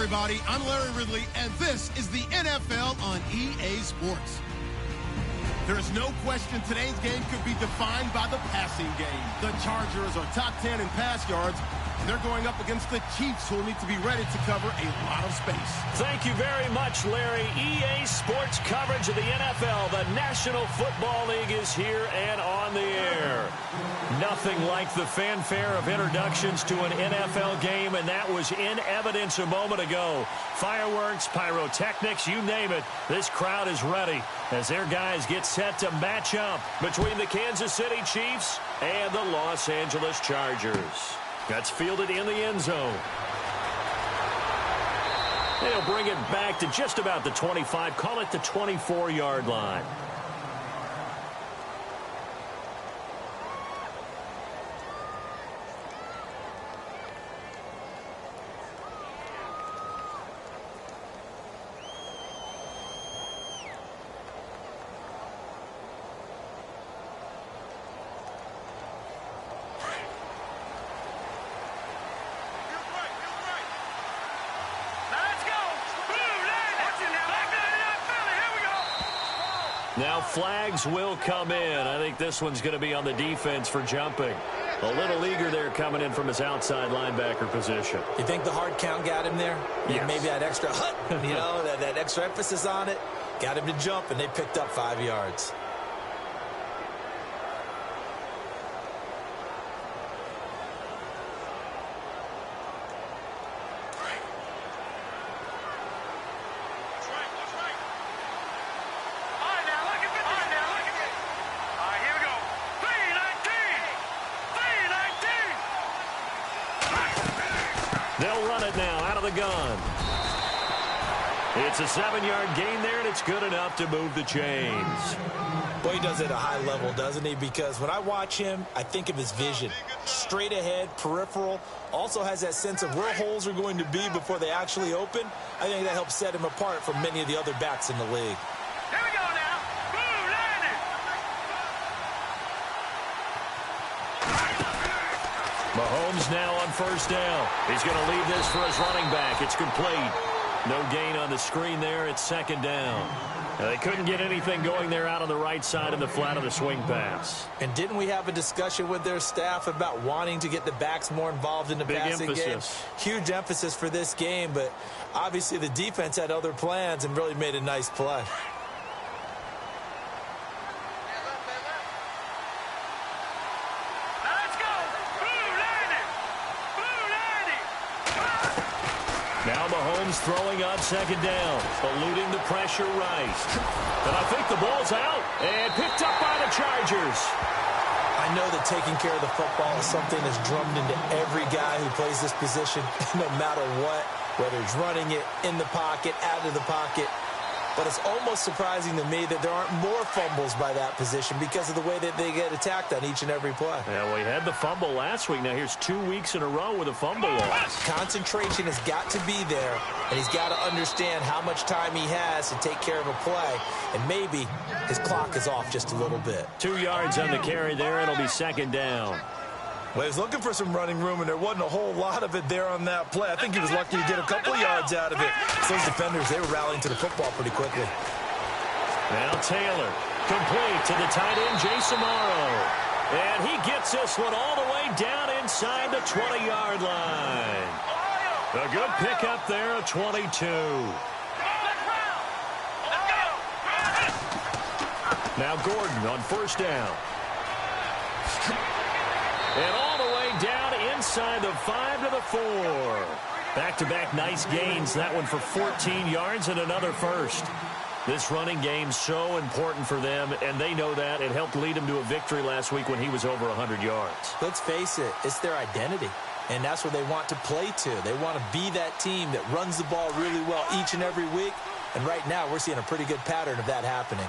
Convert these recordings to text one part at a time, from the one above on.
everybody. I'm Larry Ridley, and this is the NFL on EA Sports. There is no question today's game could be defined by the passing game. The Chargers are top 10 in pass yards. They're going up against the Chiefs, who will need to be ready to cover a lot of space. Thank you very much, Larry. EA Sports coverage of the NFL. The National Football League is here and on the air. Nothing like the fanfare of introductions to an NFL game, and that was in evidence a moment ago. Fireworks, pyrotechnics, you name it. This crowd is ready as their guys get set to match up between the Kansas City Chiefs and the Los Angeles Chargers. That's fielded in the end zone. They'll bring it back to just about the 25, call it the 24-yard line. Now flags will come in. I think this one's going to be on the defense for jumping. A little eager there coming in from his outside linebacker position. You think the hard count got him there? Yes. Maybe that extra that extra emphasis on it got him to jump, and they picked up 5 yards. They'll run it now out of the gun. It's a 7-yard gain there, and it's good enough to move the chains. Boy, he does it at a high level, doesn't he? Because when I watch him, I think of his vision. Straight ahead, peripheral. Also has that sense of where holes are going to be before they actually open. I think that helps set him apart from many of the other backs in the league. Here we go now. Boom, landed. Mahomes now on first down. He's going to leave this for his running back. It's complete. No gain on the screen there. It's second down. Now, they couldn't get anything going there out on the right side in the flat of the swing pass. And didn't we have a discussion with their staff about wanting to get the backs more involved in the passing game? Huge emphasis for this game, but obviously the defense had other plans and really made a nice play. Now Mahomes throwing on second down, eluding the pressure right. And I think the ball's out and picked up by the Chargers. I know that taking care of the football is something that's drummed into every guy who plays this position, no matter what, whether he's running it, in the pocket, out of the pocket. But it's almost surprising to me that there aren't more fumbles by that position because of the way that they get attacked on each and every play. Yeah, well, he had the fumble last week. Now here's 2 weeks in a row with a fumble loss. Concentration has got to be there, and he's got to understand how much time he has to take care of a play, and maybe his clock is off just a little bit. 2 yards on the carry there. It'll be second down. Well, he was looking for some running room, and there wasn't a whole lot of it there on that play. I think he was lucky to get a couple of yards out of it. So those defenders, they were rallying to the football pretty quickly. Now Taylor, complete to the tight end, Jason Morrow. And he gets this one all the way down inside the 20-yard line. A good pickup there of 22. Now Gordon on first down. And all the way down inside the 5 to the 4. Back-to-back nice gains. That one for 14 yards and another first. This running game so important for them, and they know that. It helped lead them to a victory last week when he was over 100 yards. Let's face it, it's their identity, and that's what they want to play to. They want to be that team that runs the ball really well each and every week, and right now we're seeing a pretty good pattern of that happening.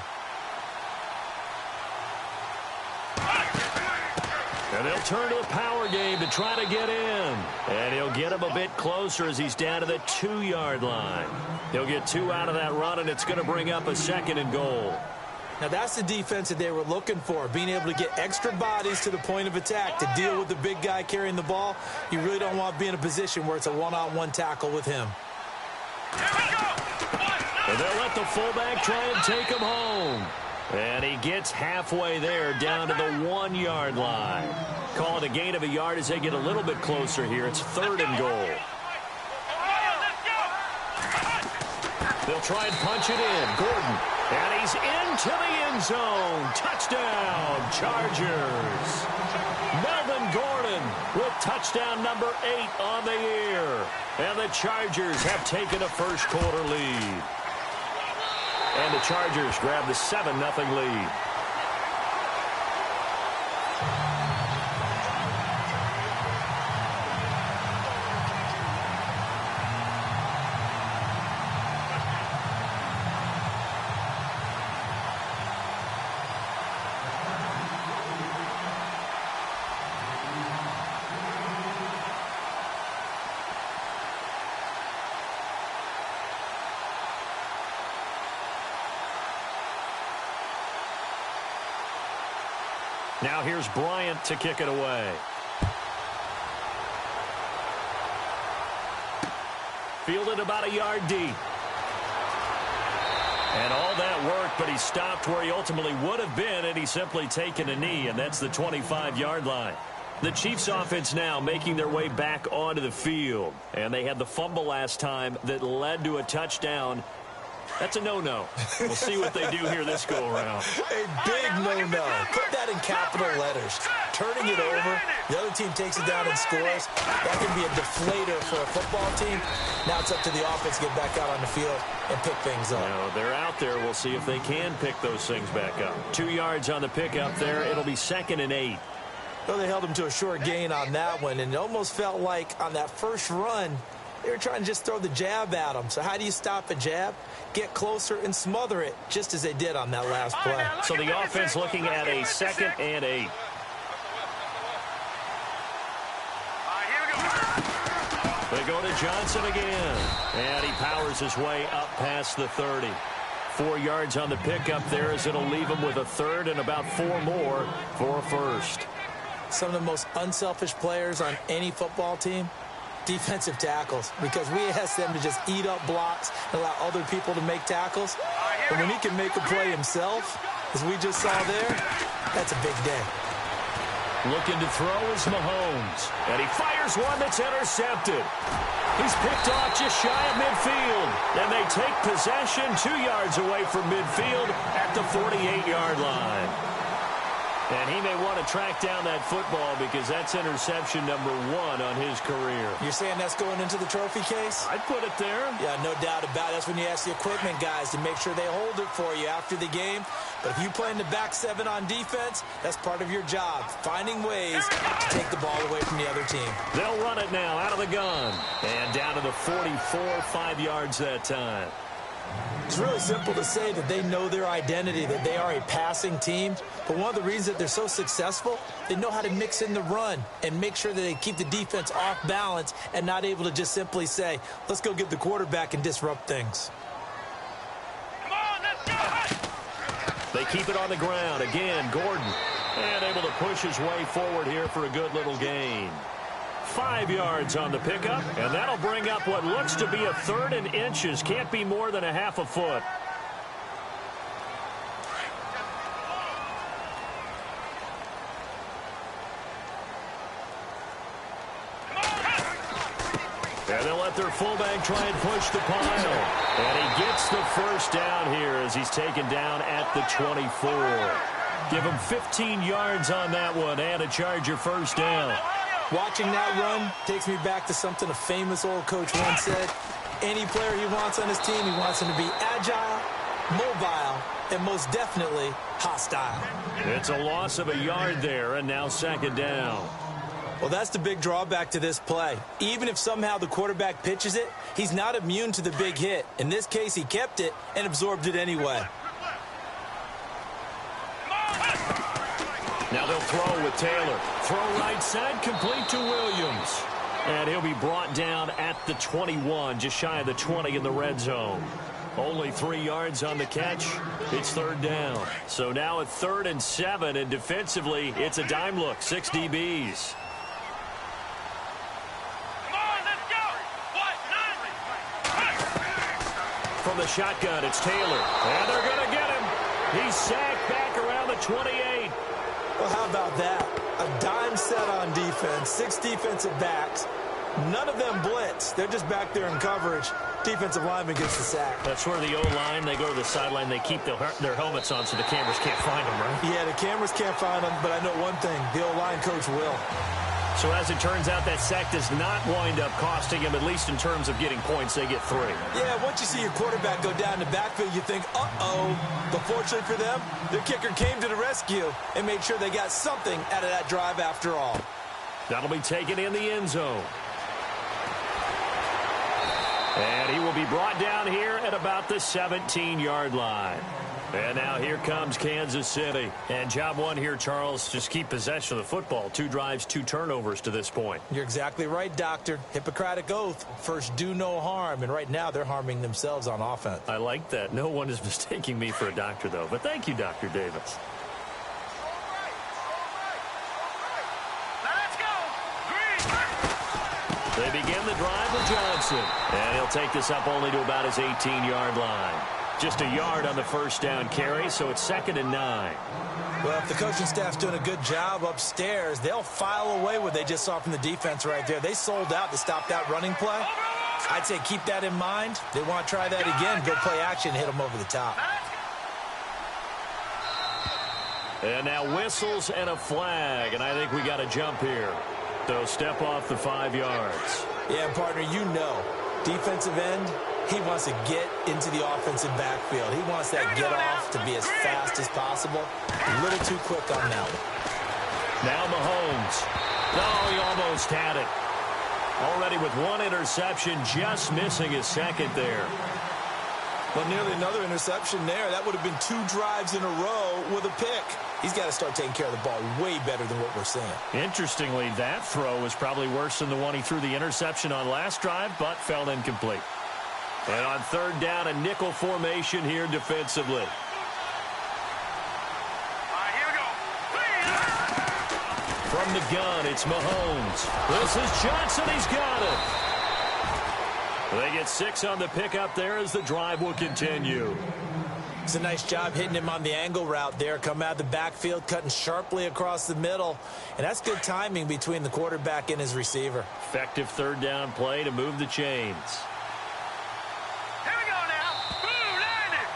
And they'll turn to the power game to try to get in. And he'll get him a bit closer as he's down to the 2-yard line. He'll get 2 out of that run, and it's going to bring up a 2nd and goal. Now, that's the defense that they were looking for, being able to get extra bodies to the point of attack to deal with the big guy carrying the ball. You really don't want to be in a position where it's a one-on-one tackle with him. And they'll let the fullback try and take him home. And he gets halfway there, down to the 1-yard line. Call it a gain of a yard as they get a little bit closer here. It's 3rd and goal. They'll try and punch it in. Gordon. And he's into the end zone. Touchdown, Chargers. Melvin Gordon with touchdown number 8 on the year. And the Chargers have taken a first-quarter lead. And the Chargers grab the 7-0 lead. Now here's Bryant to kick it away. Fielded about a yard deep. And all that work, but he stopped where he ultimately would have been, and he's simply taken a knee, and that's the 25-yard line. The Chiefs offense now making their way back onto the field, and they had the fumble last time that led to a touchdown. That's a no-no. We'll see what they do here this go-around. A big no-no. Put that in capital letters. Turning it over, the other team takes it down and scores. That can be a deflator for a football team. Now it's up to the offense to get back out on the field and pick things up. Now, they're out there. We'll see if they can pick those things back up. 2 yards on the pickup there. It'll be 2nd and 8. Well, they held him to a short gain on that one, and it almost felt like on that first run, they were trying to just throw the jab at him. So how do you stop a jab? Get closer and smother it, just as they did on that last play. So the offense looking at a 2nd and 8. They go to Johnson again. And he powers his way up past the 30. 4 yards on the pickup there as it'll leave him with a 3rd and about 4 more for a first. Some of the most unselfish players on any football team, defensive tackles, because we ask them to just eat up blocks and allow other people to make tackles. But when he can make a play himself, as we just saw there, that's a big day. Looking to throw is Mahomes. And he fires one that's intercepted. He's picked off just shy of midfield. And they take possession 2 yards away from midfield at the 48-yard line. And he may want to track down that football because that's interception number 1 on his career. You're saying that's going into the trophy case? I'd put it there. Yeah, no doubt about it. That's when you ask the equipment guys to make sure they hold it for you after the game. But if you play in the back 7 on defense, that's part of your job, finding ways to take the ball away from the other team. They'll run it now out of the gun. And down to the 44, 5 yards that time. It's really simple to say that they know their identity, that they are a passing team. But one of the reasons that they're so successful, they know how to mix in the run and make sure that they keep the defense off balance and not able to just simply say, let's go get the quarterback and disrupt things. Come on, let's go! They keep it on the ground. Again, Gordon. And able to push his way forward here for a good little gain. 5 yards on the pickup, and that'll bring up what looks to be a 3rd and inches. Can't be more than a half a foot. And they'll let their fullback try and push the pile. And he gets the first down here as he's taken down at the 24. Give him 15 yards on that one and a Charger first down. Watching that run takes me back to something a famous old coach once said. Any player he wants on his team, he wants him to be agile, mobile, and most definitely hostile. It's a loss of a yard there, and now 2nd down. Well, that's the big drawback to this play. Even if somehow the quarterback pitches it, he's not immune to the big hit. In this case, he kept it and absorbed it anyway. Now they'll throw with Taylor. Throw right side, complete to Williams. And he'll be brought down at the 21, just shy of the 20 in the red zone. Only 3 yards on the catch. It's 3rd down. So now at 3rd and 7, and defensively, it's a dime look, 6 DBs. from the shotgun. It's Taylor. And they're going to get him. He's sacked back around the 28. Well, how about that? A dime set on defense, 6 defensive backs. None of them blitz. They're just back there in coverage. Defensive lineman gets the sack. That's where the O-line, they go to the sideline, they keep their helmets on so the cameras can't find them, right? Yeah, the cameras can't find them, but I know one thing. The O-line coach will. So as it turns out, that sack does not wind up costing him, at least in terms of getting points. They get 3. Yeah, once you see your quarterback go down the backfield, you think, uh-oh. But fortunately for them, their kicker came to the rescue and made sure they got something out of that drive after all. That'll be taken in the end zone. And he will be brought down here at about the 17-yard line. And now here comes Kansas City. And job one here, Charles, just keep possession of the football. 2 drives, 2 turnovers to this point. You're exactly right, Doctor. Hippocratic oath. First, do no harm. And right now, they're harming themselves on offense. I like that. No one is mistaking me for a doctor, though. But thank you, Dr. Davis. They begin the drive with Johnson. And he'll take this up only to about his 18-yard line. Just a yard on the first down carry, so it's 2nd and 9. Well, if the coaching staff's doing a good job upstairs, they'll file away what they just saw from the defense right there. They sold out to stop that running play. I'd say keep that in mind. They want to try that again. Go play action, hit them over the top. And now whistles and a flag, and I think we got a jump here. They'll step off the 5 yards. Yeah, partner, you know, defensive end, he wants to get into the offensive backfield. He wants that get off to be as fast as possible. A little too quick on that one. Now Mahomes. Oh, he almost had it. Already with 1 interception, just missing his 2nd there. But nearly another interception there. That would have been 2 drives in a row with a pick. He's got to start taking care of the ball way better than what we're seeing. Interestingly, that throw was probably worse than the one he threw the interception on last drive, but fell incomplete. And on 3rd down, a nickel formation here defensively. From the gun, it's Mahomes. This is Johnson. He's got it. They get 6 on the pickup there as the drive will continue. It's a nice job hitting him on the angle route there. Come out of the backfield, cutting sharply across the middle. And that's good timing between the quarterback and his receiver. Effective 3rd down play to move the chains. Here we go now. Blue 90.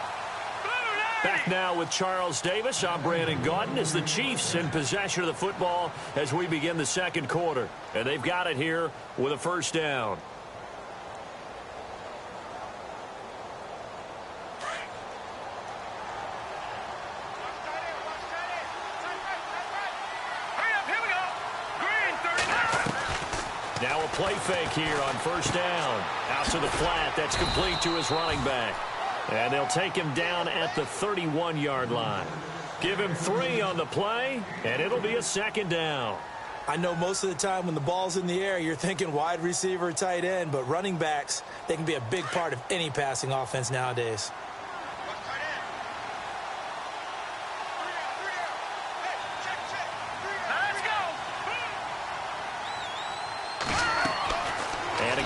Blue 90. Back now with Charles Davis. I'm Brandon Gaudin as the Chiefs in possession of the football as we begin the 2nd quarter. And they've got it here with a 1st down. Now a play fake here on 1st down. Out to the flat. That's complete to his running back. And they'll take him down at the 31-yard line. Give him 3 on the play, and it'll be a 2nd down. I know most of the time when the ball's in the air, you're thinking wide receiver, tight end, but running backs, they can be a big part of any passing offense nowadays.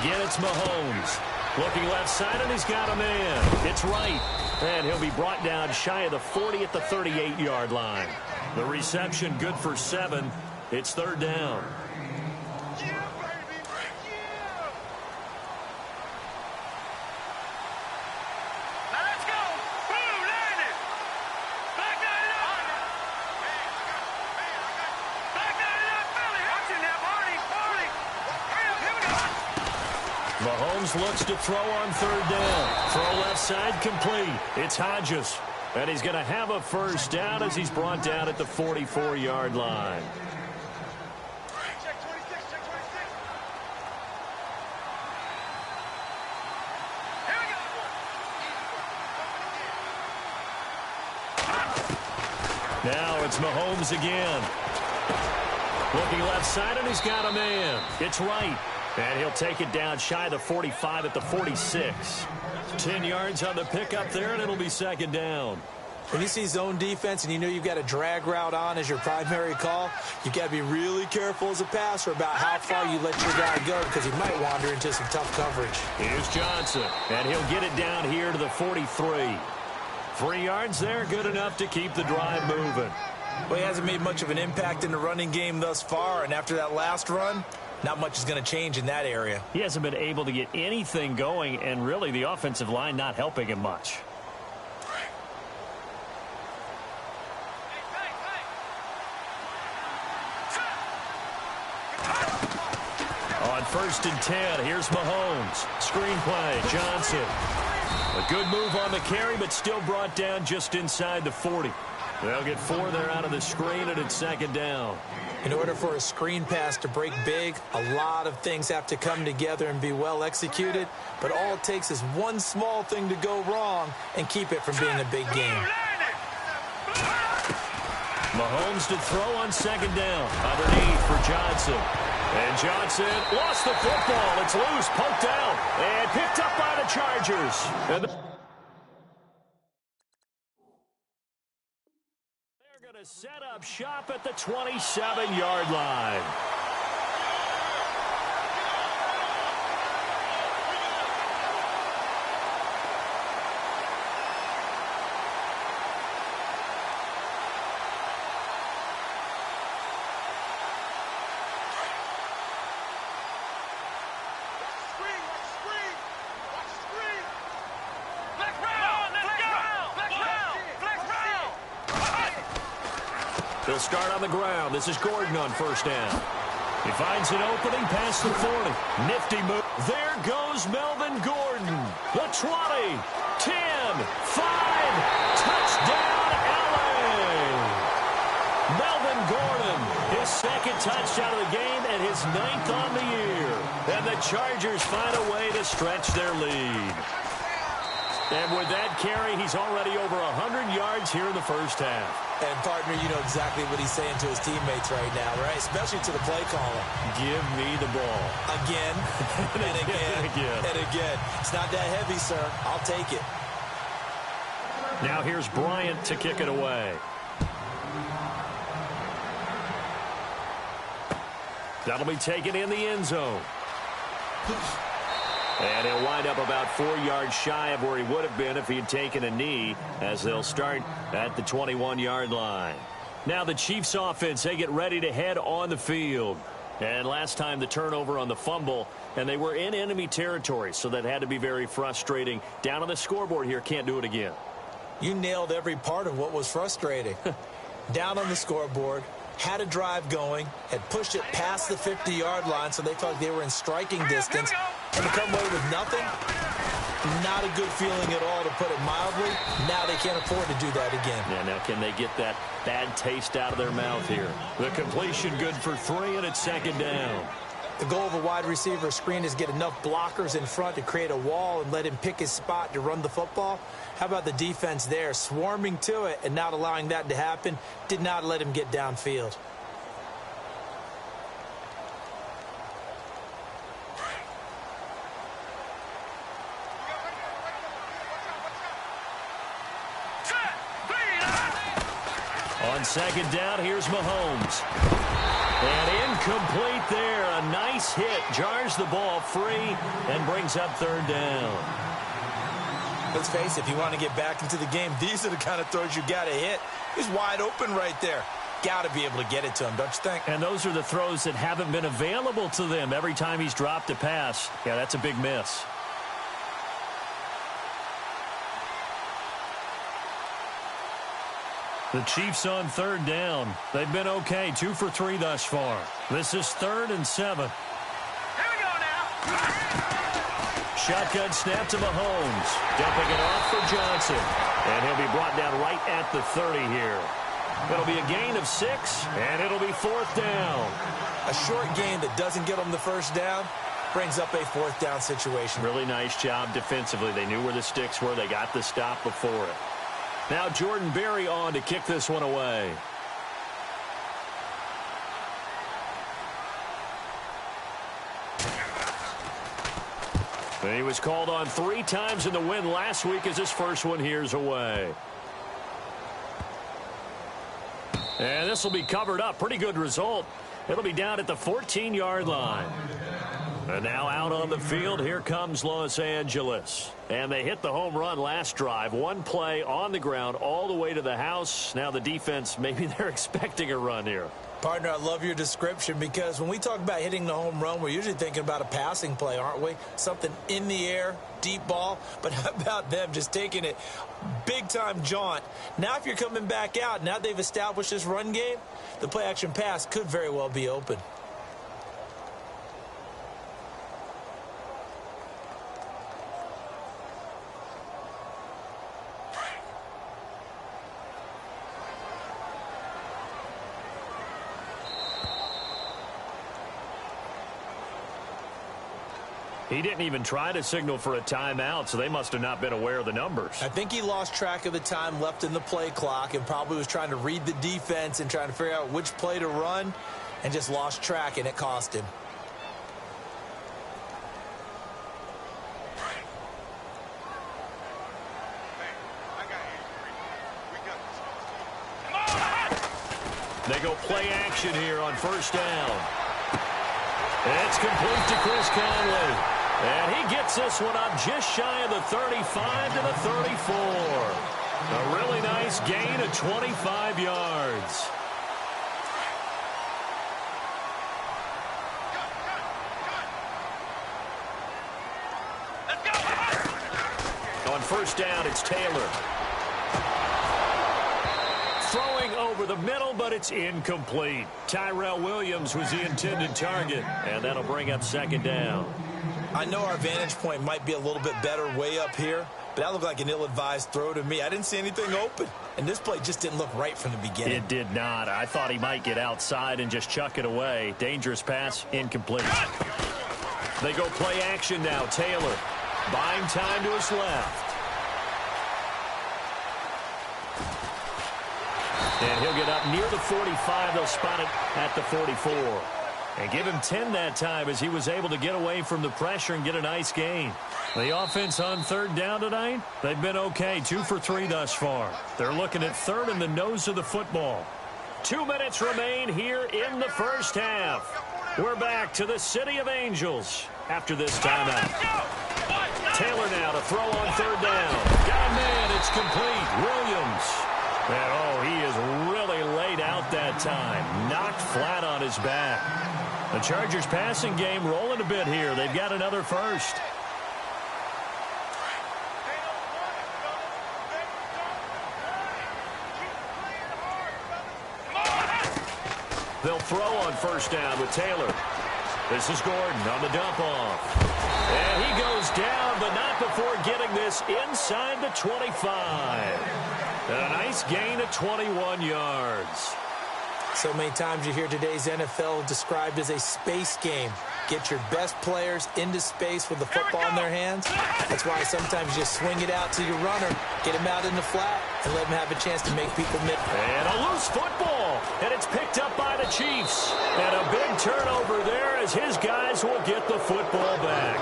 Again, it's Mahomes. Looking left side, and he's got a man. It's right. And he'll be brought down shy of the 40 at the 38-yard line. The reception good for 7. It's 3rd down. Mahomes looks to throw on 3rd down. Throw left side complete. It's Hodges. And he's going to have a 1st down as he's brought down at the 44-yard line. Now it's Mahomes again. Looking left side, and he's got a man. It's right. And he'll take it down shy of the 45 at the 46. 10 yards on the pickup there, and it'll be 2nd down. When you see zone defense and you know you've got a drag route on as your primary call, you've got to be really careful as a passer about how far you let your guy go because he might wander into some tough coverage. Here's Johnson, and he'll get it down here to the 43. 3 yards there, good enough to keep the drive moving. Well, he hasn't made much of an impact in the running game thus far, and after that last run, not much is going to change in that area. He hasn't been able to get anything going, and really the offensive line not helping him much. On 1st and 10, here's Mahomes. Screen play, Johnson. A good move on the carry, but still brought down just inside the 40. They'll get 4 there out of the screen, and it's 2nd down. In order for a screen pass to break big, a lot of things have to come together and be well executed, but all it takes is one small thing to go wrong and keep it from being a big game. Mahomes to throw on 2nd down. Underneath for Johnson. And Johnson lost the football. It's loose, poked out, and picked up by the Chargers. And they're going to set up shop at the 27-yard line. They'll start on the ground. This is Gordon on 1st down. He finds an opening past the 40. Nifty move. There goes Melvin Gordon. The 20, 10, 5, touchdown LA. Melvin Gordon, his 2nd touchdown of the game and his 9th on the year. And the Chargers find a way to stretch their lead. And with that carry, he's already over 100 yards here in the 1st half. And, partner, you know exactly what he's saying to his teammates right now, right? Especially to the play caller. Give me the ball. Again, and again, and again. It's not that heavy, sir. I'll take it. Now here's Bryant to kick it away. That'll be taken in the end zone. And he'll wind up about 4 yards shy of where he would have been if he had taken a knee, as they'll start at the 21-yard line. Now the Chiefs offense, they get ready to head on the field. And last time the turnover on the fumble, and they were in enemy territory, so that had to be very frustrating. Down on the scoreboard here, can't do it again. You nailed every part of what was frustrating. Down on the scoreboard, had a drive going, had pushed it past the 50-yard line, so they felt like they were in striking distance. And to come away with nothing, not a good feeling at all, to put it mildly. Now they can't afford to do that again. Yeah, now can they get that bad taste out of their mouth here? The completion good for 3, and it's 2nd down. The goal of a wide receiver screen is get enough blockers in front to create a wall and let him pick his spot to run the football. How about the defense there, swarming to it and not allowing that to happen? Did not let him get downfield. On 2nd down, here's Mahomes. And incomplete there. A nice hit. Jars the ball free and brings up 3rd down. Let's face it, if you want to get back into the game, these are the kind of throws you got to hit. He's wide open right there. Got to be able to get it to him, don't you think? And those are the throws that haven't been available to them every time he's dropped a pass. Yeah, that's a big miss. The Chiefs on 3rd down. They've been okay, 2 for 3 thus far. This is 3rd and 7. Here we go now. Shotgun snap to Mahomes. Dumping it off for Johnson. And he'll be brought down right at the 30 here. It'll be a gain of 6, and it'll be 4th down. A short gain that doesn't get them the 1st down brings up a 4th down situation. Really nice job defensively. They knew where the sticks were. They got the stop before it. Now Jordan Berry on to kick this one away. He was called on 3 times in the win last week as his first one here's away. And this will be covered up. Pretty good result. It'll be down at the 14-yard line. And now out on the field, here comes Los Angeles. And they hit the home run last drive. One play on the ground all the way to the house. Now the defense, maybe they're expecting a run here. Partner, I love your description because when we talk about hitting the home run, we're usually thinking about a passing play, aren't we? Something in the air, deep ball. But how about them just taking it big-time jaunt? Now if you're coming back out, now they've established this run game, the play-action pass could very well be open. He didn't even try to signal for a timeout, so they must have not been aware of the numbers. I think he lost track of the time left in the play clock and probably was trying to read the defense and trying to figure out which play to run and just lost track, and it cost him. They go play action here on first down. It's complete to Chris Conley. And he gets this one up just shy of the 35 to the 34. A really nice gain of 25 yards. On first down, it's Taylor. Throwing over the middle, but it's incomplete. Tyrell Williams was the intended target, and that'll bring up second down. I know our vantage point might be a little bit better way up here, but that looked like an ill-advised throw to me. I didn't see anything open, and this play just didn't look right from the beginning. It did not. I thought he might get outside and just chuck it away. Dangerous pass, incomplete. They go play action now. Taylor buying time to his left. And he'll get up near the 45. They'll spot it at the 44. And give him 10 that time as he was able to get away from the pressure and get a nice gain. The offense on third down tonight, they've been okay. 2 for 3 thus far. They're looking at third in the nose of the football. 2 minutes remain here in the first half. We're back to the City of Angels after this timeout. Taylor now to throw on third down. Got a man. It's complete. Williams. And, oh, he is really laid out that time. Knocked flat on his back. The Chargers passing game rolling a bit here. They've got another first. They'll throw on first down with Taylor. This is Gordon on the dump off. And he goes down, but not before getting this inside the 25. A nice gain of 21 yards. So many times you hear today's NFL described as a space game. Get your best players into space with the football in their hands. That's why sometimes you just swing it out to your runner, get him out in the flat, and let him have a chance to make people miss. And a loose football, and it's picked up by the Chiefs. And a big turnover there as his guys will get the football back.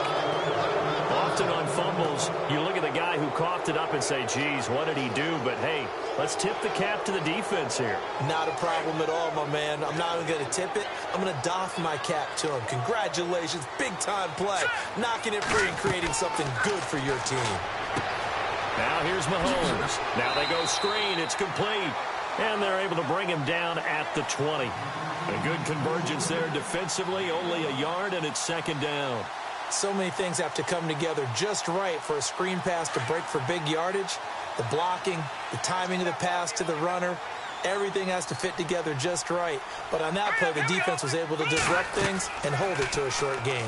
Often on fumbles, you look at the guy who coughed it up and say, geez, what did he do? But, hey, let's tip the cap to the defense here. Not a problem at all, my man. I'm not even going to tip it. I'm going to doff my cap to him. Congratulations. Big-time play. Knocking it free and creating something good for your team. Now here's Mahomes. Now they go screen. It's complete. And they're able to bring him down at the 20. A good convergence there defensively. Only a yard, and it's second down. So many things have to come together just right for a screen pass to break for big yardage. The blocking, the timing of the pass to the runner, everything has to fit together just right. But on that play, the defense was able to disrupt things and hold it to a short gain.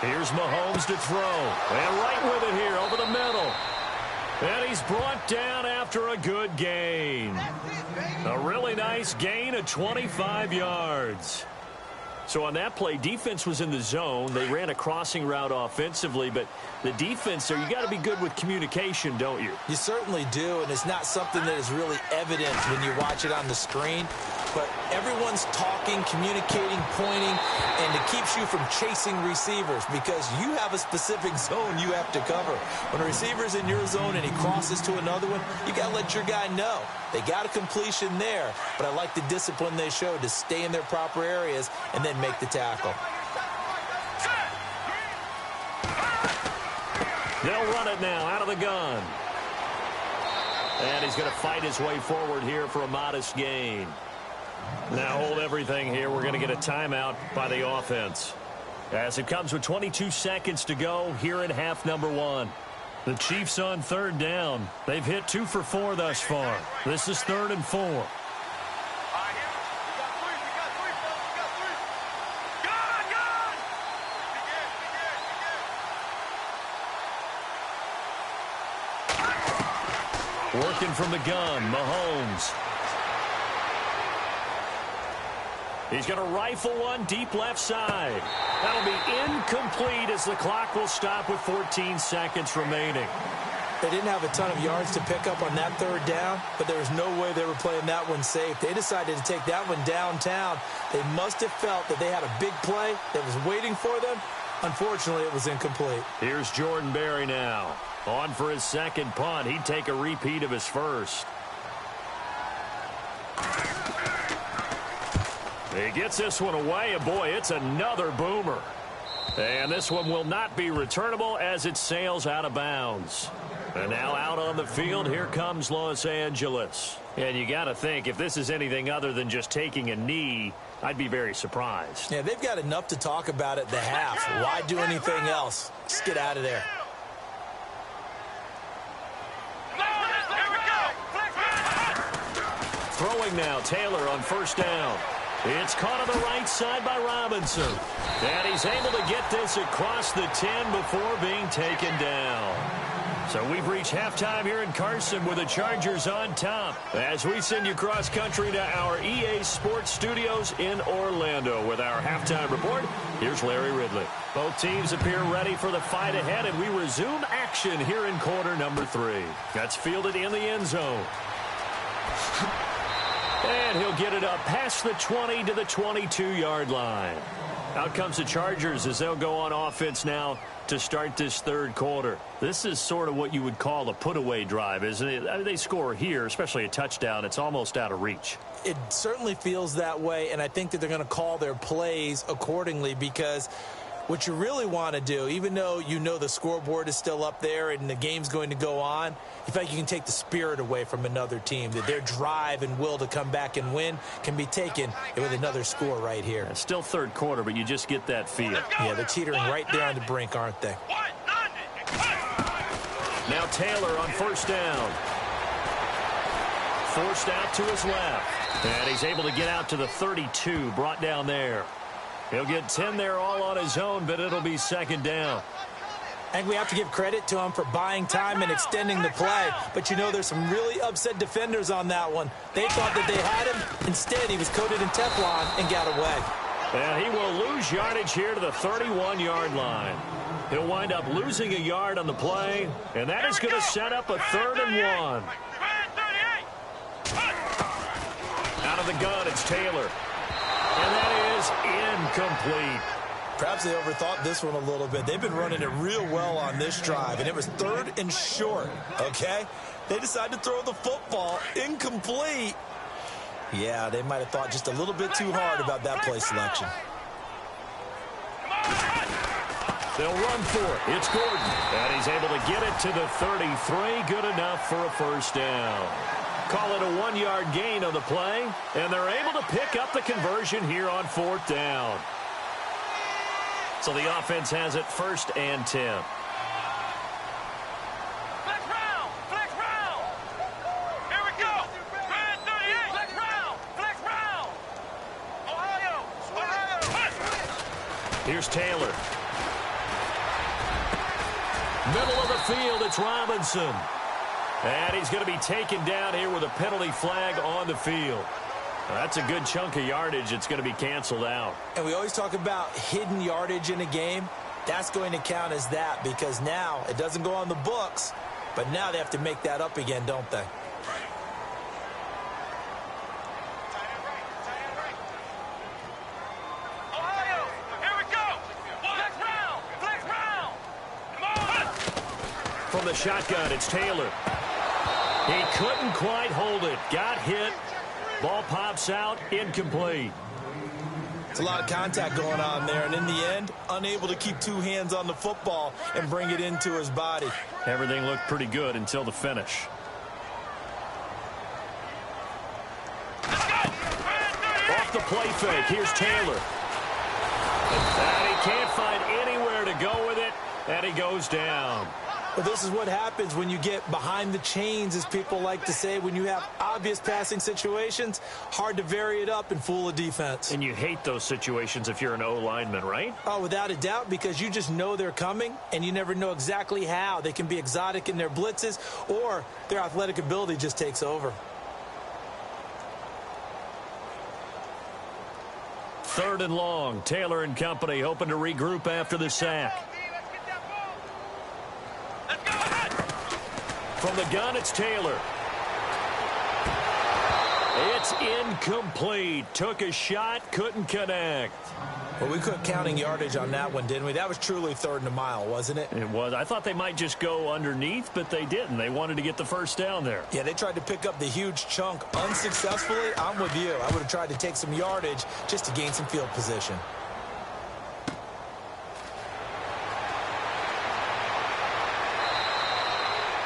Here's Mahomes to throw. And right with it here over the middle. And he's brought down after a good gain. A really nice gain of 25 yards. So on that play, defense was in the zone. They ran a crossing route offensively, but the defense there, you got to be good with communication, don't you? You certainly do, and it's not something that is really evident when you watch it on the screen. but everyone's talking, communicating, pointing, and it keeps you from chasing receivers because you have a specific zone you have to cover. When a receiver's in your zone and he crosses to another one, you got to let your guy know. They got a completion there, but I like the discipline they showed to stay in their proper areas and then make the tackle. They'll run it now out of the gun. And he's going to fight his way forward here for a modest gain. Now hold everything here. We're going to get a timeout by the offense. As it comes with 22 seconds to go here in half number 1. The Chiefs on third down. They've hit 2 for 4 thus far. This is 3rd and 4. Working from the gun, Mahomes. He's going to rifle one deep left side. That'll be incomplete as the clock will stop with 14 seconds remaining. They didn't have a ton of yards to pick up on that third down, but there was no way they were playing that one safe. They decided to take that one downtown. They must have felt that they had a big play that was waiting for them. Unfortunately, it was incomplete. Here's Jordan Berry now. On for his second punt. He'd take a repeat of his first. He gets this one away, and boy, it's another boomer. And this one will not be returnable as it sails out of bounds. And now out on the field, here comes Los Angeles. And you got to think, if this is anything other than just taking a knee, I'd be very surprised. Yeah, they've got enough to talk about at the half. Why do anything else? Just get out of there. Throwing now, Taylor on first down. It's caught on the right side by Robinson. And he's able to get this across the 10 before being taken down. So we've reached halftime here in Carson with the Chargers on top. As we send you cross-country to our EA Sports Studios in Orlando with our halftime report, here's Larry Ridley. Both teams appear ready for the fight ahead, and we resume action here in quarter number 3. That's fielded in the end zone. And he'll get it up past the 20 to the 22-yard line. Out comes the Chargers as they'll go on offense now to start this third quarter. This is sort of what you would call a put-away drive, isn't it? I mean, they score here, especially a touchdown. It's almost out of reach. It certainly feels that way, and I think that they're going to call their plays accordingly because what you really want to do, even though you know the scoreboard is still up there and the game's going to go on, you feel like you can take the spirit away from another team, that their drive and will to come back and win can be taken with another score right here. It's still third quarter, but you just get that feel. Yeah, they're teetering right there on the brink, aren't they? Now Taylor on first down. Forced out to his left. And he's able to get out to the 32, brought down there. He'll get 10 there all on his own, but it'll be second down. I think we have to give credit to him for buying time and extending the play. But, you know, there's some really upset defenders on that one. They thought that they had him. Instead, he was coated in Teflon and got away. And he will lose yardage here to the 31-yard line. He'll wind up losing a yard on the play, and that is going to set up a 3rd and 1. Out of the gun, it's Taylor. And that is incomplete. Perhaps they overthought this one a little bit. They've been running it real well on this drive, and it was 3rd and short, okay? They decided to throw the football incomplete. Yeah, they might have thought just a little bit too hard about that play selection. They'll run for it. It's Gordon. And he's able to get it to the 33. Good enough for a first down. Call it a 1-yard gain on the play, and they're able to pick up the conversion here on 4th down. So the offense has it 1st and 10. Flex round! Flex round! Here we go! 38! Flex round! Flex round! Ohio! Here's Taylor. Middle of the field, it's Robinson. And he's going to be taken down here with a penalty flag on the field. That's a good chunk of yardage. It's going to be canceled out. And we always talk about hidden yardage in a game. That's going to count as that because now it doesn't go on the books, but now they have to make that up again, don't they? From the shotgun, it's Taylor. He couldn't quite hold it. Got hit. Ball pops out, incomplete. It's a lot of contact going on there, and in the end, unable to keep two hands on the football and bring it into his body. Everything looked pretty good until the finish. Off the play fake, here's Taylor. And he can't find anywhere to go with it, and he goes down. Well, this is what happens when you get behind the chains, as people like to say. When you have obvious passing situations, hard to vary it up and fool a defense. And you hate those situations if you're an O-lineman, right? Oh, without a doubt, because you just know they're coming, and you never know exactly how. They can be exotic in their blitzes, or their athletic ability just takes over. Third and long. Taylor and company hoping to regroup after the sack. From the gun, it's Taylor. It's incomplete. Took a shot, couldn't connect. Well, we quit counting yardage on that one, didn't we? That was truly third and a mile, wasn't it? It was. I thought they might just go underneath, but they didn't. They wanted to get the first down there. Yeah, they tried to pick up the huge chunk unsuccessfully. I'm with you. I would have tried to take some yardage just to gain some field position.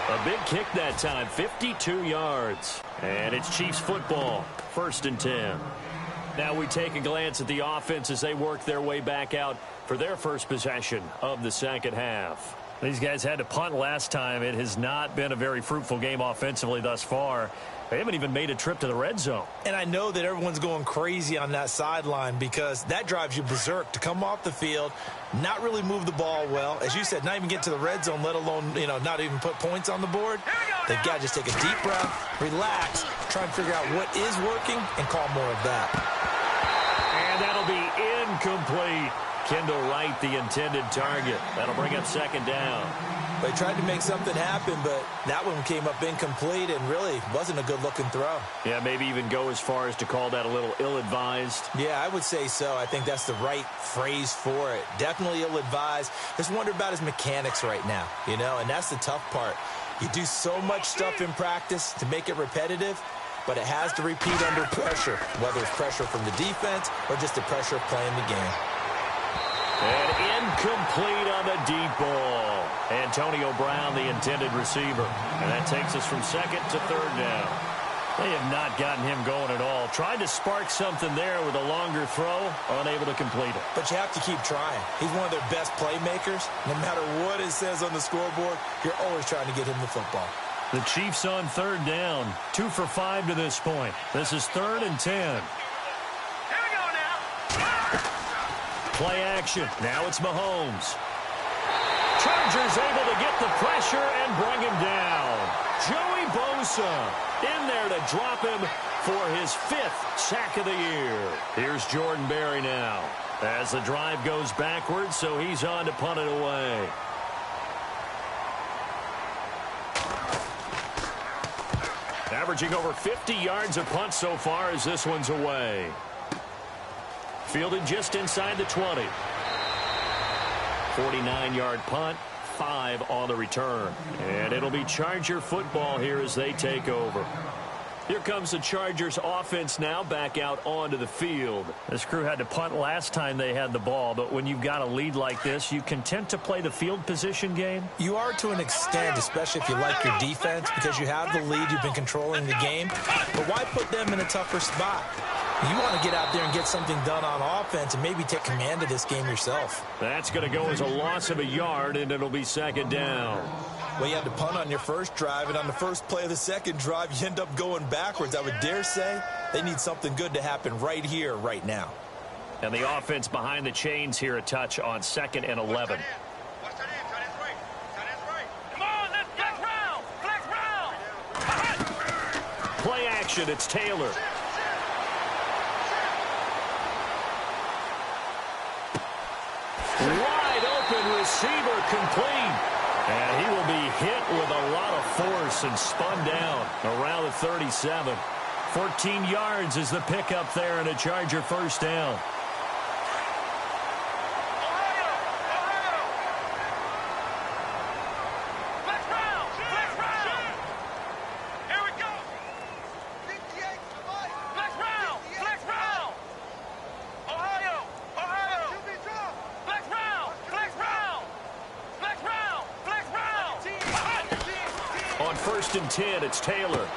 A big kick that time, 52 yards. And it's Chiefs football, 1st and 10. Now we take a glance at the offense as they work their way back out for their first possession of the second half. These guys had to punt last time. It has not been a very fruitful game offensively thus far. They haven't even made a trip to the red zone. And I know that everyone's going crazy on that sideline because that drives you berserk to come off the field, not really move the ball well. As you said, not even get to the red zone, let alone, not even put points on the board. They've got to just take a deep breath, relax, try and figure out what is working, and call more of that. And that'll be incomplete. Kendall Wright, the intended target. That'll bring up second down. They tried to make something happen, but that one came up incomplete and really wasn't a good-looking throw. Yeah, maybe even go as far as to call that a little ill-advised. Yeah, I would say so. I think that's the right phrase for it. Definitely ill-advised. Just wonder about his mechanics right now, and that's the tough part. You do so much stuff in practice to make it repetitive, but it has to repeat under pressure, whether it's pressure from the defense or just the pressure of playing the game. And incomplete on the deep ball. Antonio Brown, the intended receiver. And that takes us from second to third down. They have not gotten him going at all. Tried to spark something there with a longer throw, unable to complete it. But you have to keep trying. He's one of their best playmakers. No matter what it says on the scoreboard, you're always trying to get him the football. The Chiefs on third down. 2 for 5 to this point. This is 3rd and 10. Play action. Now it's Mahomes. Chargers able to get the pressure and bring him down. Joey Bosa in there to drop him for his 5th sack of the year. Here's Jordan Berry now as the drive goes backwards, so he's on to punt it away. Averaging over 50 yards a punt so far as this one's away. Fielded just inside the 20. 49-yard punt, 5 on the return. And it'll be Charger football here as they take over. Here comes the Chargers offense now back out onto the field. This crew had to punt last time they had the ball, but when you've got a lead like this, you content to play the field position game? You are to an extent, especially if you like your defense, because you have the lead, you've been controlling the game. But why put them in a tougher spot? You want to get out there and get something done on offense and maybe take command of this game yourself. That's going to go as a loss of a yard, and it'll be second down. Well, you had to punt on your first drive, and on the first play of the second drive, you end up going backwards. I would dare say they need something good to happen right here, right now. And the offense behind the chains here a touch on 2nd and 11. Come on, let's flex round! Flex round! Play action, it's Taylor. Wide open receiver complete. And he will be hit with a lot of force and spun down around the 37. 14 yards is the pickup there and a Charger first down. Flex round! on 1st and 10, it's Taylor.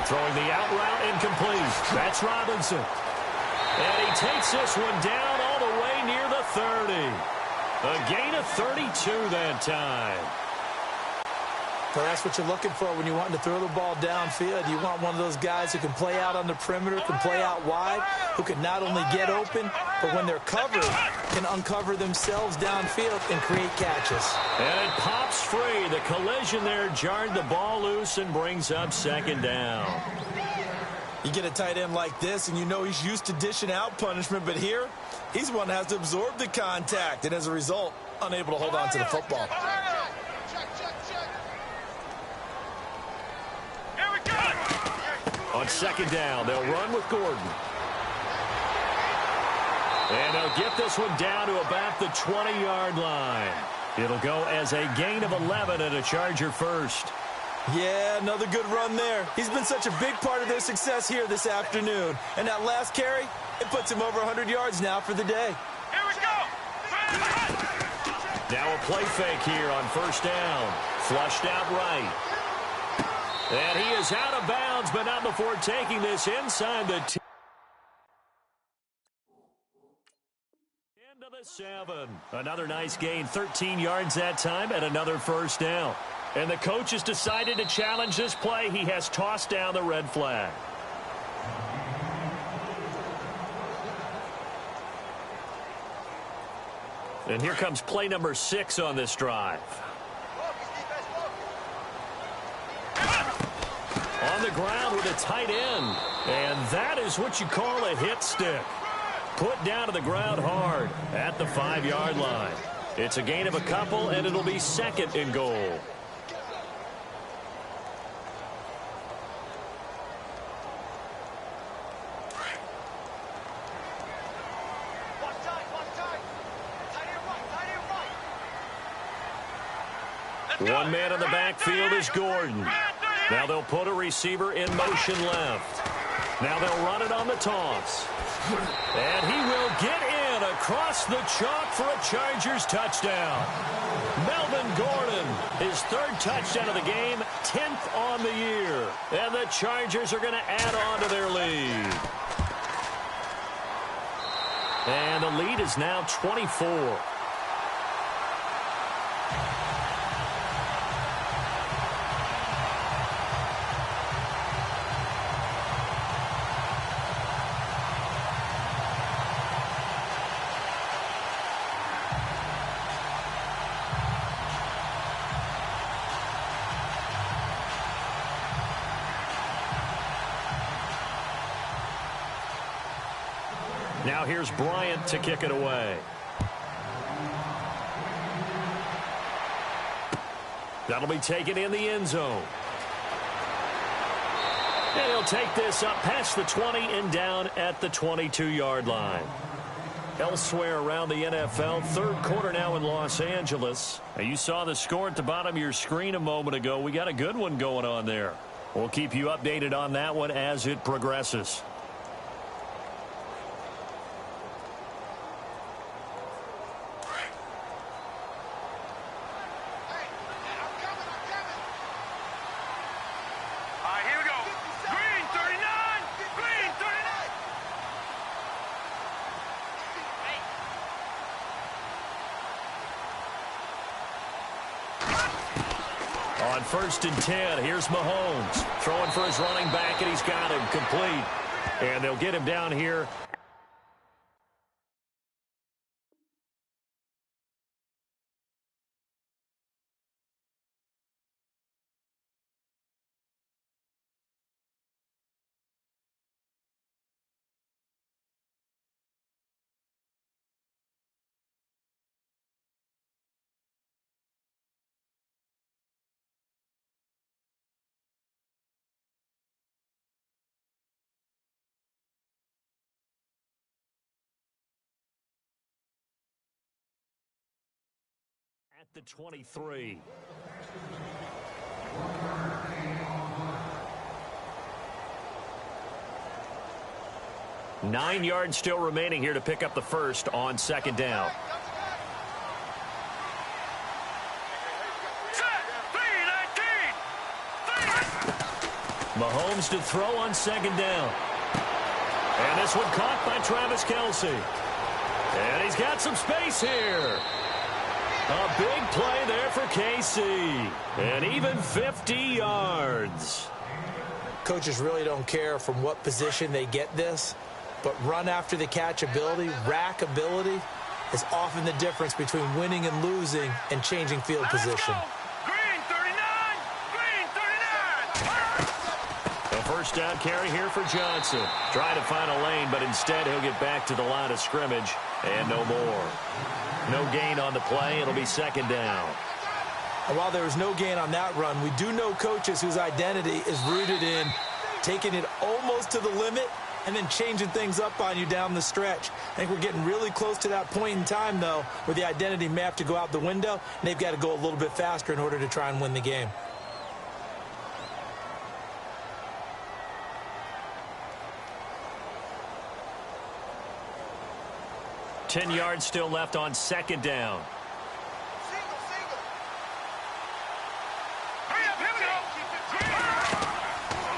Throwing the out route incomplete. That's Robinson. And he takes this one down all the way near the 30. A gain of 32 that time. So that's what you're looking for when you want to throw the ball downfield. You want one of those guys who can play out on the perimeter, can play out wide, who can not only get open, but when they're covered, can uncover themselves downfield and create catches. And it pops free. The collision there jarred the ball loose and brings up 2nd down. You get a tight end like this, and you know he's used to dishing out punishment, but here, he's one that has to absorb the contact, and as a result, unable to hold on to the football. On 2nd down, they'll run with Gordon. And they'll get this one down to about the 20-yard line. It'll go as a gain of 11 and a Charger first. Yeah, another good run there. He's been such a big part of their success here this afternoon. And that last carry, it puts him over 100 yards now for the day. Here we go. Now a play fake here on 1st down. Flushed out right. And he is out of bounds, but not before taking this inside the 10 to the 7. Another nice gain, 13 yards that time, and another 1st down. And the coach has decided to challenge this play. He has tossed down the red flag. And here comes play number 6 on this drive. On the ground with a tight end. And that is what you call a hit stick. Put down to the ground hard at the 5-yard line. It's a gain of a couple, and it'll be 2nd and goal. One man in the backfield is Gordon. Now they'll put a receiver in motion left. Now they'll run it on the toss. And he will get in across the chalk for a Chargers touchdown. Melvin Gordon, his 3rd touchdown of the game, 10th on the year. And the Chargers are going to add on to their lead. And the lead is now 24. Now here's Bryant to kick it away. That'll be taken in the end zone. And he'll take this up past the 20 and down at the 22-yard line. Elsewhere around the NFL, 3rd quarter now in Los Angeles. Now you saw the score at the bottom of your screen a moment ago. We got a good one going on there. We'll keep you updated on that one as it progresses. On 1st and 10, here's Mahomes throwing for his running back, and he's got him complete. And they'll get him down here. At the 23. Nine yards still remaining here to pick up the first on 2nd down. Mahomes to throw on second down. And this one caught by Travis Kelce. And he's got some space here. A big play there for KC. And even 50 yards. Coaches really don't care from what position they get this, but run after the catch ability, rack ability, is often the difference between winning and losing and changing field position. Green 39! Green 39! A first down carry here for Johnson. Trying to find a lane, but instead he'll get back to the line of scrimmage and no more. No gain on the play. It'll be second down. And while there was no gain on that run, we do know coaches whose identity is rooted in taking it almost to the limit and then changing things up on you down the stretch. I think we're getting really close to that point in time, though, where the identity may have to go out the window, and they've got to go a little bit faster in order to try and win the game. Ten yards still left on second down.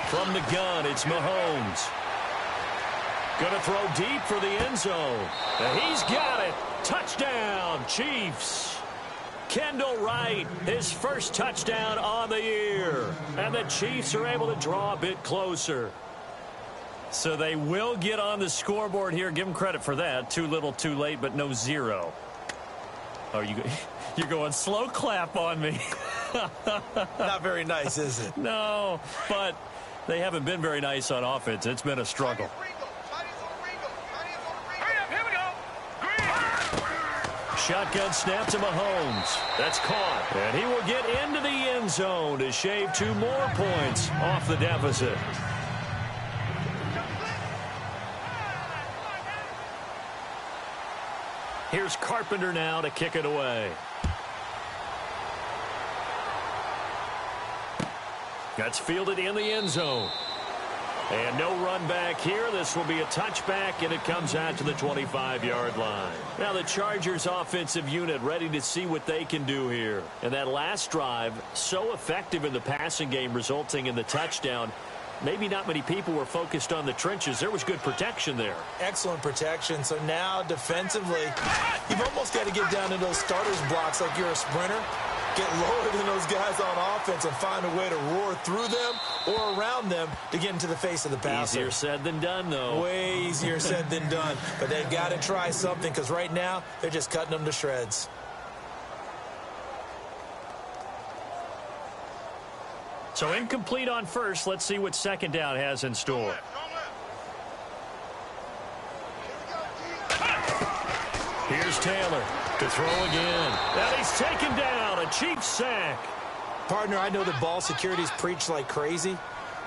From the gun, it's Mahomes. Going to throw deep for the end zone. And he's got it. Touchdown, Chiefs. Kendall Wright, his first touchdown on the year. And the Chiefs are able to draw a bit closer. So they will get on the scoreboard here. Give them credit for that. Too little, too late, but no zero. Oh, you're going slow clap on me. Not very nice, is it? No, but they haven't been very nice on offense. It's been a struggle. Shotgun snap to Mahomes. That's caught. And he will get into the end zone to shave 2 more points off the deficit. Here's Carpenter now to kick it away. That's fielded in the end zone. And no run back here. This will be a touchback, and it comes out to the 25-yard line. Now the Chargers offensive unit ready to see what they can do here. And that last drive, so effective in the passing game, resulting in the touchdown. Maybe not many people were focused on the trenches. There was good protection there. Excellent protection. So now defensively, you've almost got to get down to those starters blocks like you're a sprinter. Get lower than those guys on offense and find a way to roar through them or around them to get into the face of the passer. Easier said than done, though. Way easier said than done. But they've got to try something because right now they're just cutting them to shreds. So incomplete on first. Let's see what second down has in store. Here's Taylor to throw again. And he's taken down. A Chiefs sack. Partner, I know the ball security's preached like crazy,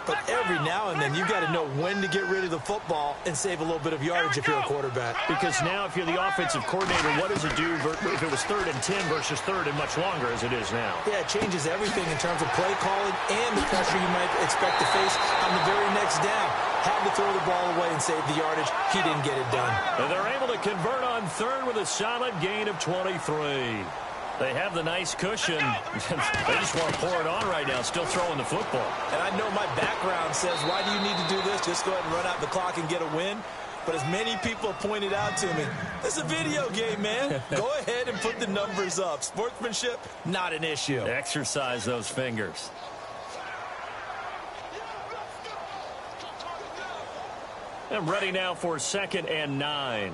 but every now and then you've got to know when to get rid of the football and save a little bit of yardage if you're a quarterback. Because now if you're the offensive coordinator, what does it do if it was 3rd and 10 versus 3rd and much longer as it is now? Yeah, it changes everything in terms of play calling and the pressure you might expect to face on the very next down. Had to throw the ball away and save the yardage. He didn't get it done. And they're able to convert on 3rd with a solid gain of 23. They have the nice cushion. They just want to pour it on right now, still throwing the football. And I know my background says, why do you need to do this? Just go ahead and run out the clock and get a win. But as many people have pointed out to me, it's a video game, man. Go ahead and put the numbers up. Sportsmanship, not an issue. Exercise those fingers. And ready now for 2nd and 9.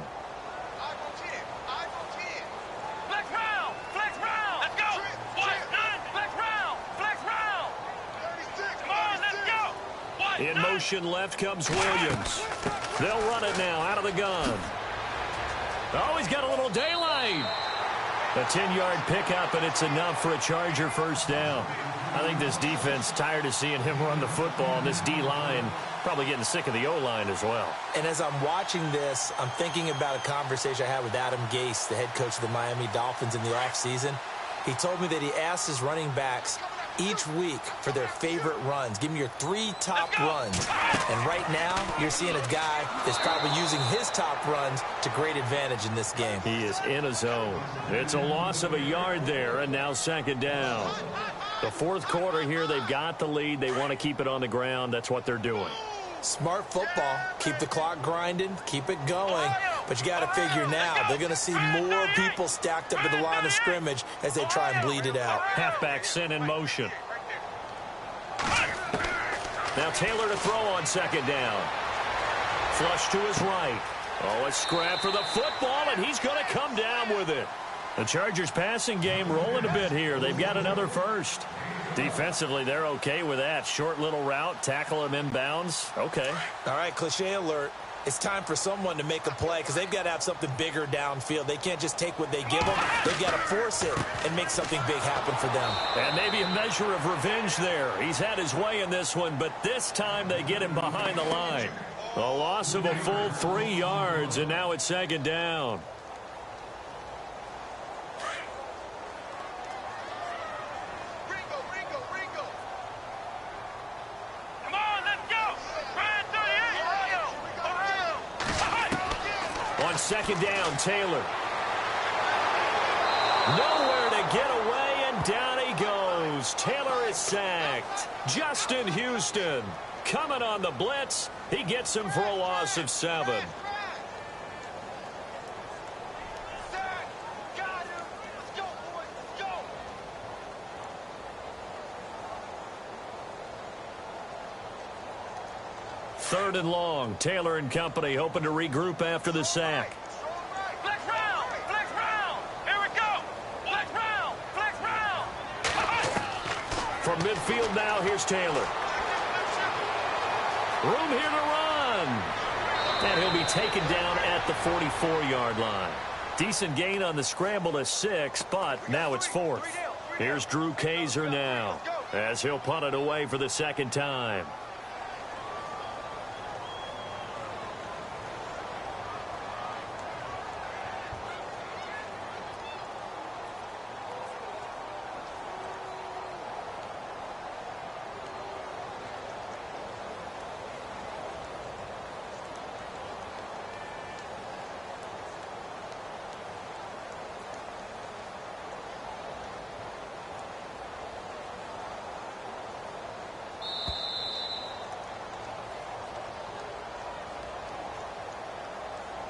In motion left comes Williams. They'll run it now out of the gun. Oh, he's got a little daylight. A 10-yard pickup, and it's enough for a Charger first down. I think this defense tired of seeing him run the football, and this D-line probably getting sick of the O-line as well. And as I'm watching this, I'm thinking about a conversation I had with Adam Gase, the head coach of the Miami Dolphins in the offseason. He told me that he asked his running backs each week for their favorite runs. Give me your 3 top runs. And right now, you're seeing a guy that's probably using his top runs to great advantage in this game. He is in a zone. It's a loss of a yard there, and now 2nd down. The fourth quarter here, they've got the lead. They want to keep it on the ground. That's what they're doing. Smart football. Keep the clock grinding. Keep it going. But you got to figure now, they're going to see more people stacked up at the line of scrimmage as they try and bleed it out. Halfback sent in motion. Now Taylor to throw on second down. Flush to his right. Oh, a scrap for the football, and he's going to come down with it. The Chargers passing game rolling a bit here. They've got another first. Defensively, they're okay with that. Short little route, tackle him inbounds. Okay. All right, cliche alert. It's time for someone to make a play because they've got to have something bigger downfield. They can't just take what they give them. They've got to force it and make something big happen for them. And maybe a measure of revenge there. He's had his way in this one, but this time they get him behind the line. A loss of a full 3 yards, and now it's second down. On second down, Taylor. Nowhere to get away, and down he goes. Taylor is sacked. Justin Houston coming on the blitz. He gets him for a loss of 7. Third and long. Taylor and company hoping to regroup after the sack. Flex round! Flex round! Here we go! Flex round! Flex round! From midfield now, here's Taylor. Room here to run. And he'll be taken down at the 44-yard line. Decent gain on the scramble to 6, but now it's 4th. Here's Drew Kaiser now as he'll punt it away for the second time.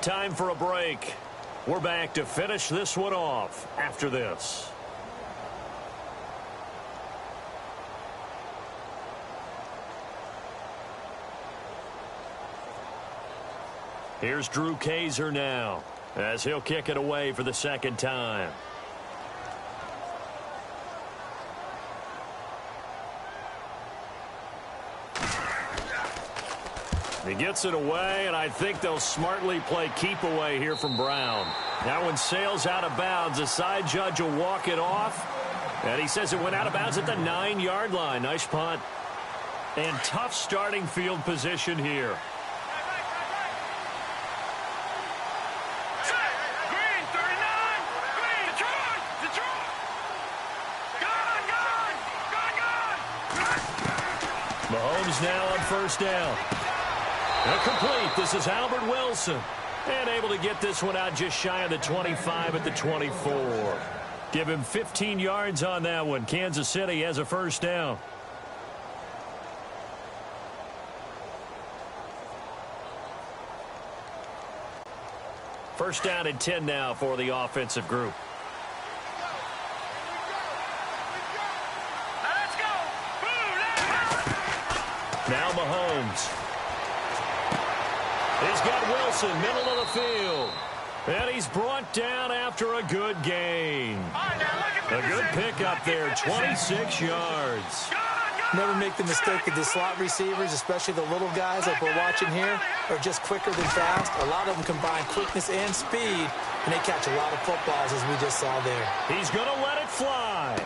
Time for a break. We're back to finish this one off after this. Here's Drew Kaiser now as he'll kick it away for the second time. He gets it away, and I think they'll smartly play keep away here from Brown. That one sails out of bounds. The side judge will walk it off, and he says it went out of bounds at the 9-yard line. Nice punt. And tough starting field position here. Green, 39! Green! Detroit! Detroit! Gone! Mahomes now on first down. Complete. This is Albert Wilson. And able to get this one out just shy of the 25 at the 24. Give him 15 yards on that one. Kansas City has a first down. First down and 10 now for the offensive group. Let's go! Now Mahomes. He's got Wilson, middle of the field. And he's brought down after a good gain. A good pickup there, 26 yards. Never make the mistake that the slot receivers, especially the little guys like we're watching here, are just quicker than fast. A lot of them combine quickness and speed, and they catch a lot of footballs, as we just saw there. He's going to let it fly.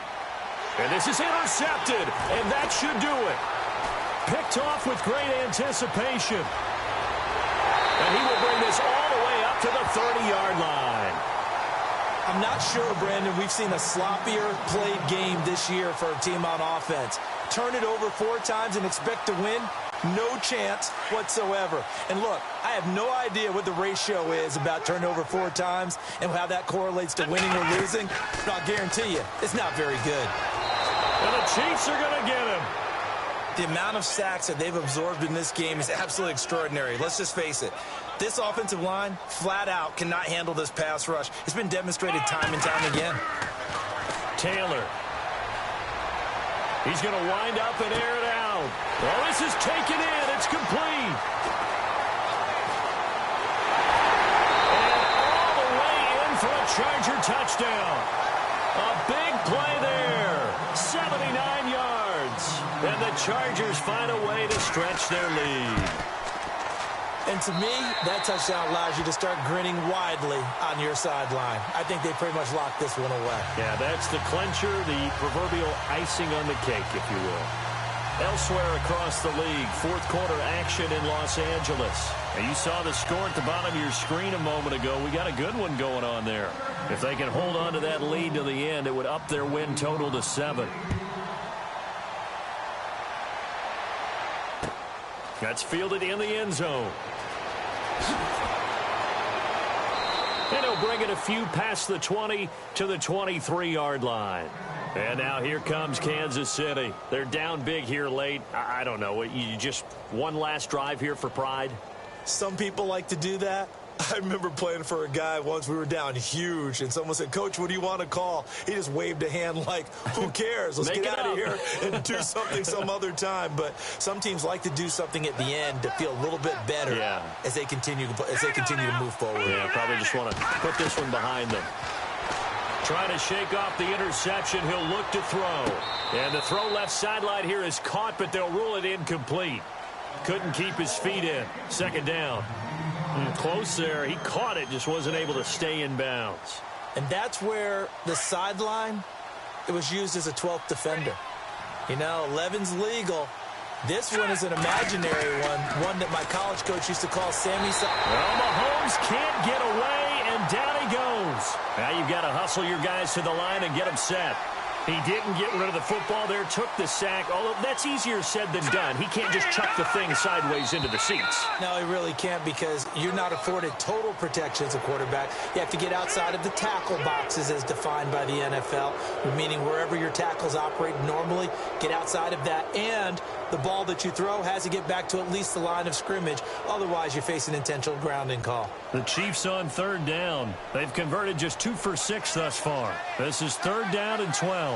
And this is intercepted, and that should do it. Picked off with great anticipation. And he will bring this all the way up to the 30-yard line. I'm not sure, Brandon, we've seen a sloppier played game this year for a team on offense. Turn it over 4 times and expect to win? No chance whatsoever. And look, I have no idea what the ratio is about turning over 4 times and how that correlates to winning or losing, but I'll guarantee you it's not very good. And the Chiefs are going to get him. The amount of sacks that they've absorbed in this game is absolutely extraordinary. Let's just face it. This offensive line, flat out, cannot handle this pass rush. It's been demonstrated time and time again. Taylor. He's going to wind up and air it out. Well, this is taken in. It's complete. And all the way in for a Charger touchdown. A big play there. 79 yards. And the Chargers find a way to stretch their lead. And to me, that touchdown allows you to start grinning widely on your sideline. I think they pretty much locked this one away. Yeah, that's the clincher, the proverbial icing on the cake, if you will. Elsewhere across the league, fourth quarter action in Los Angeles. And you saw the score at the bottom of your screen a moment ago. We got a good one going on there. If they can hold on to that lead to the end, it would up their win total to 7. That's fielded in the end zone. And he'll bring it a few past the 20 to the 23-yard line. And now here comes Kansas City. They're down big here late. I don't know. You just one last drive here for pride? Some people like to do that. I remember playing for a guy once. We were down huge, and someone said, "Coach, what do you want to call?" He just waved a hand like, who cares? Let's get out of here and do something some other time. But some teams like to do something at the end to feel a little bit better as they continue to move forward. Yeah, probably just want to put this one behind them. Trying to shake off the interception. He'll look to throw. And the throw left sideline here is caught, but they'll rule it incomplete. Couldn't keep his feet in. Second down. Close there. He caught it, just wasn't able to stay in bounds. And that's where the sideline, it was used as a 12th defender. You know, 11's legal. This one is an imaginary one that my college coach used to call Sammy. Well, Mahomes can't get away, and down he goes. Now you've got to hustle your guys to the line and get them set. He didn't get rid of the football there, took the sack, although that's easier said than done. He can't just chuck the thing sideways into the seats. No, he really can't, because you're not afforded total protection as a quarterback. You have to get outside of the tackle boxes as defined by the NFL, meaning wherever your tackles operate normally, get outside of that, and the ball that you throw has to get back to at least the line of scrimmage. Otherwise, you're facing intentional grounding call. The Chiefs on third down. They've converted just 2 for 6 thus far. This is third down and 12.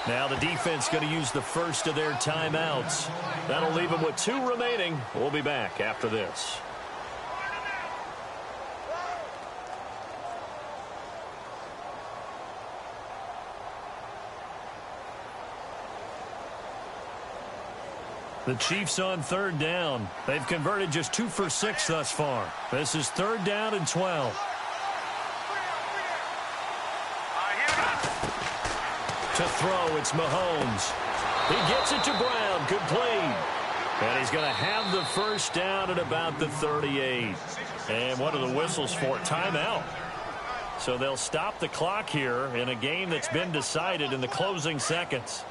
Now the defense going to use the first of their timeouts. That'll leave them with 2 remaining. We'll be back after this. The Chiefs on third down. They've converted just 2 for 6 thus far. This is third down and 12. To throw, it's Mahomes. He gets it to Brown, complete. And he's going to have the first down at about the 38. And what are the whistles for? Timeout. So they'll stop the clock here in a game that's been decided in the closing seconds.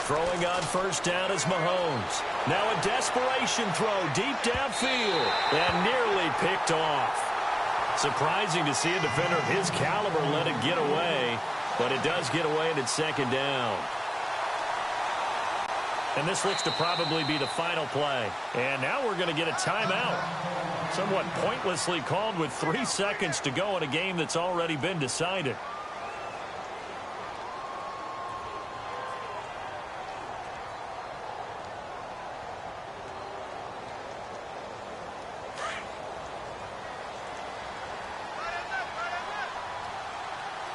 Throwing on first down is Mahomes. Now a desperation throw deep downfield and nearly picked off. Surprising to see a defender of his caliber let it get away, but it does get away and it's second down. And this looks to probably be the final play. And now we're going to get a timeout. Somewhat pointlessly called with 3 seconds to go in a game that's already been decided.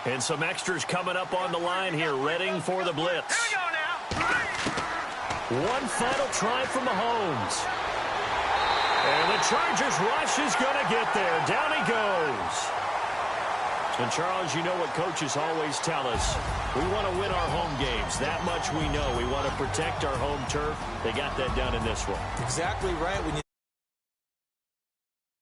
And some extras coming up on the line here, readying for the blitz. Here we go now. One final try from Mahomes. And the Chargers rush is going to get there. Down he goes. And, Charles, you know what coaches always tell us. We want to win our home games. That much we know. We want to protect our home turf. They got that done in this one. Exactly right. When you